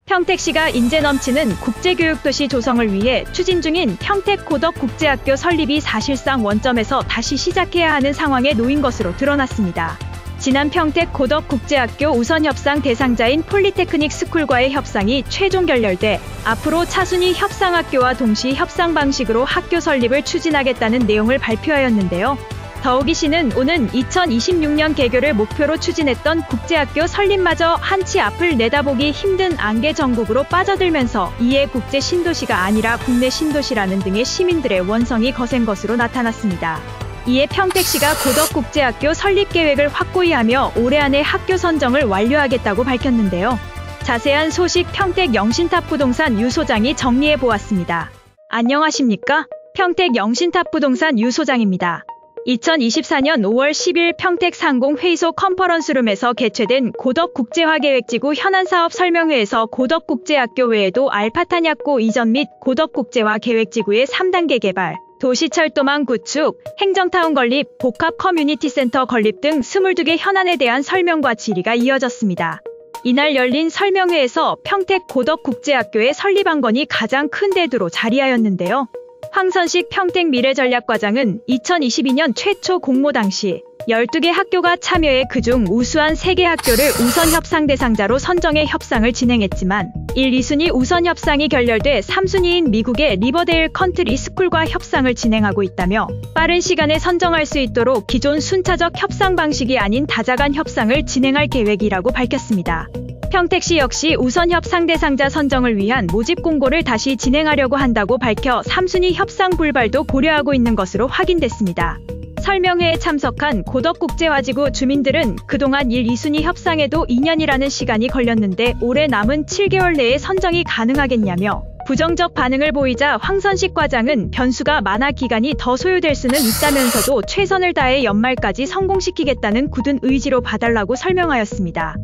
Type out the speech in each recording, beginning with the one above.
평택시가 인재 넘치는 국제교육도시 조성을 위해 추진 중인 평택고덕국제학교 설립이 사실상 원점에서 다시 시작해야 하는 상황에 놓인 것으로 드러났습니다. 지난 평택고덕국제학교 우선협상 대상자인 폴리테크닉 스쿨과의 협상이 최종 결렬돼 앞으로 차순위 협상학교와 동시 협상 방식으로 학교 설립을 추진하겠다는 내용을 발표하였는데요. 더욱이시는 오는 2026년 개교를 목표로 추진했던 국제학교 설립마저 한치 앞을 내다보기 힘든 안개 정국으로 빠져들면서 이에 국제 신도시가 아니라 국내 신도시라는 등의 시민들의 원성이 거센 것으로 나타났습니다. 이에 평택시가 고덕국제학교 설립 계획을 확고히 하며 올해 안에 학교 선정을 완료하겠다고 밝혔는데요. 자세한 소식 평택 영신탑 부동산 유 소장이 정리해 보았습니다. 안녕하십니까? 평택 영신탑 부동산 유 소장입니다. 2024년 5월 10일 평택 상공회의소 컨퍼런스룸에서 개최된 고덕국제화계획지구 현안사업 설명회에서 고덕국제학교 외에도 알파탄약고 이전 및 고덕국제화 계획지구의 3단계 개발, 도시철도망 구축, 행정타운 건립, 복합 커뮤니티센터 건립 등 22개 현안에 대한 설명과 질의가 이어졌습니다. 이날 열린 설명회에서 평택 고덕국제학교의 설립안건이 가장 큰 대두로 자리하였는데요. 황선식 평택미래전략과장은 2022년 최초 공모 당시 12개 학교가 참여해 그중 우수한 3개 학교를 우선협상 대상자로 선정해 협상을 진행했지만 1, 2순위 우선협상이 결렬돼 3순위인 미국의 리버데일 컨트리 스쿨과 협상을 진행하고 있다며 빠른 시간에 선정할 수 있도록 기존 순차적 협상 방식이 아닌 다자간 협상을 진행할 계획이라고 밝혔습니다. 평택시 역시 우선 협상 대상자 선정을 위한 모집 공고를 다시 진행하려고 한다고 밝혀 3순위 협상 불발도 고려하고 있는 것으로 확인됐습니다. 설명회에 참석한 고덕국제화지구 주민들은 그동안 1, 2순위 협상에도 2년이라는 시간이 걸렸는데 올해 남은 7개월 내에 선정이 가능하겠냐며 부정적 반응을 보이자 황선식 과장은 변수가 많아 기간이 더 소요될 수는 있다면서도 최선을 다해 연말까지 성공시키겠다는 굳은 의지로 봐달라고 설명하였습니다.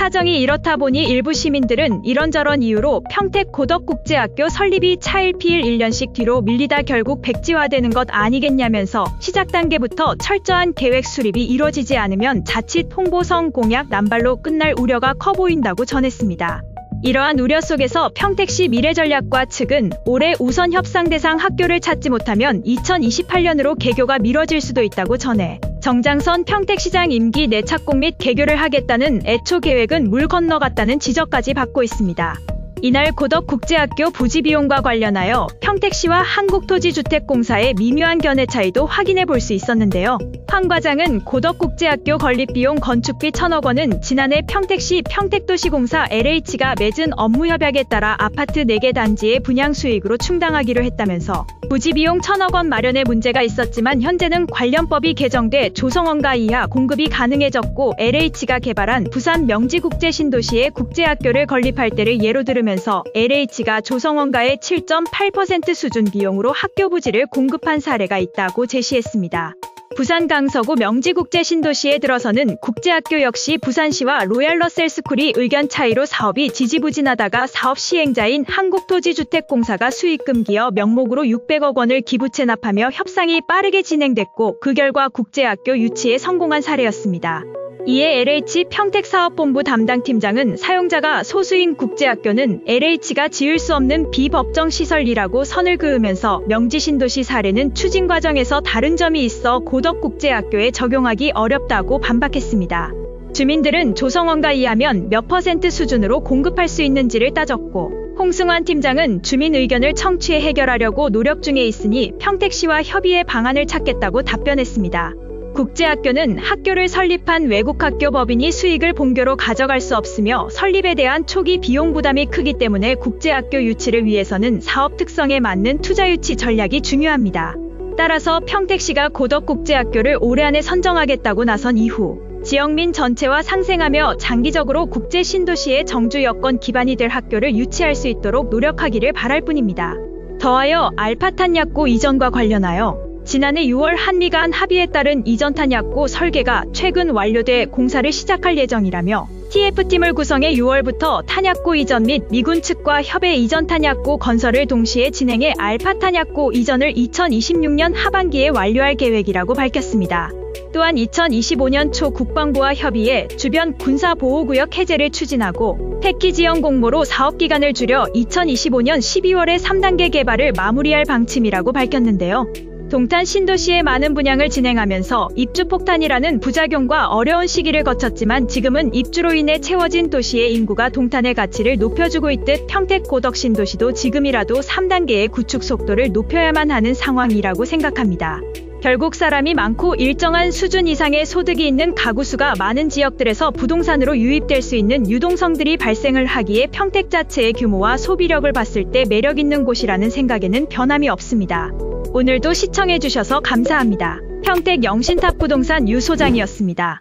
사정이 이렇다 보니 일부 시민들은 이런저런 이유로 평택 고덕국제학교 설립이 차일피일 1년씩 뒤로 밀리다 결국 백지화되는 것 아니겠냐면서 시작 단계부터 철저한 계획 수립이 이뤄지지 않으면 자칫 홍보성 공약 남발로 끝날 우려가 커 보인다고 전했습니다. 이러한 우려 속에서 평택시 미래전략과 측은 올해 우선 협상 대상 학교를 찾지 못하면 2028년으로 개교가 미뤄질 수도 있다고 전해 정장선 평택시장 임기 내 착공 및 개교를 하겠다는 애초 계획은 물 건너갔다는 지적까지 받고 있습니다. 이날 고덕국제학교 부지 비용과 관련하여 평택시와 한국토지주택공사의 미묘한 견해 차이도 확인해 볼 수 있었는데요. 황 과장은 고덕국제학교 건립비용 건축비 1,000억 원은 지난해 평택시 평택도시공사 LH가 맺은 업무협약에 따라 아파트 4개 단지의 분양 수익으로 충당하기로 했다면서 부지 비용 1,000억 원 마련에 문제가 있었지만 현재는 관련법이 개정돼 조성원가 이하 공급이 가능해졌고 LH가 개발한 부산 명지국제신도시에 국제학교를 건립할 때를 예로 들으면서 LH가 조성원가의 7.8% 수준 비용으로 학교 부지를 공급한 사례가 있다고 제시했습니다. 부산 강서구 명지국제신도시에 들어서는 국제학교 역시 부산시와 로얄러셀스쿨이 의견 차이로 사업이 지지부진하다가 사업 시행자인 한국토지주택공사가 수익금 기여 명목으로 600억 원을 기부 체납하며 협상이 빠르게 진행됐고 그 결과 국제학교 유치에 성공한 사례였습니다. 이에 LH 평택사업본부 담당팀장은 사용자가 소수인 국제학교는 LH가 지을 수 없는 비법정 시설이라고 선을 그으면서 명지신도시 사례는 추진 과정에서 다른 점이 있어 고덕국제학교에 적용하기 어렵다고 반박했습니다. 주민들은 조성원가 이하면 몇 % 수준으로 공급할 수 있는지를 따졌고 홍승환 팀장은 주민 의견을 청취해 해결하려고 노력 중에 있으니 평택시와 협의해 방안을 찾겠다고 답변했습니다. 국제학교는 학교를 설립한 외국학교 법인이 수익을 본교로 가져갈 수 없으며 설립에 대한 초기 비용 부담이 크기 때문에 국제학교 유치를 위해서는 사업 특성에 맞는 투자 유치 전략이 중요합니다. 따라서 평택시가 고덕국제학교를 올해 안에 선정하겠다고 나선 이후 지역민 전체와 상생하며 장기적으로 국제 신도시의 정주 여건 기반이 될 학교를 유치할 수 있도록 노력하기를 바랄 뿐입니다. 더하여 알파탄약고 이전과 관련하여 지난해 6월 한미 간 합의에 따른 이전 탄약고 설계가 최근 완료돼 공사를 시작할 예정이라며 TF팀을 구성해 6월부터 탄약고 이전 및 미군 측과 협의 이전 탄약고 건설을 동시에 진행해 알파 탄약고 이전을 2026년 하반기에 완료할 계획이라고 밝혔습니다. 또한 2025년 초 국방부와 협의해 주변 군사보호구역 해제를 추진하고 패키지형 공모로 사업기간을 줄여 2025년 12월에 3단계 개발을 마무리할 방침이라고 밝혔는데요. 동탄 신도시의 많은 분양을 진행하면서 입주폭탄이라는 부작용과 어려운 시기를 거쳤지만 지금은 입주로 인해 채워진 도시의 인구가 동탄의 가치를 높여주고 있듯 평택 고덕 신도시도 지금이라도 3단계의 구축 속도를 높여야만 하는 상황이라고 생각합니다. 결국 사람이 많고 일정한 수준 이상의 소득이 있는 가구 수가 많은 지역들에서 부동산으로 유입될 수 있는 유동성들이 발생을 하기에 평택 자체의 규모와 소비력을 봤을 때 매력 있는 곳이라는 생각에는 변함이 없습니다. 오늘도 시청해주셔서 감사합니다. 평택 영신탑 부동산 유 소장이었습니다.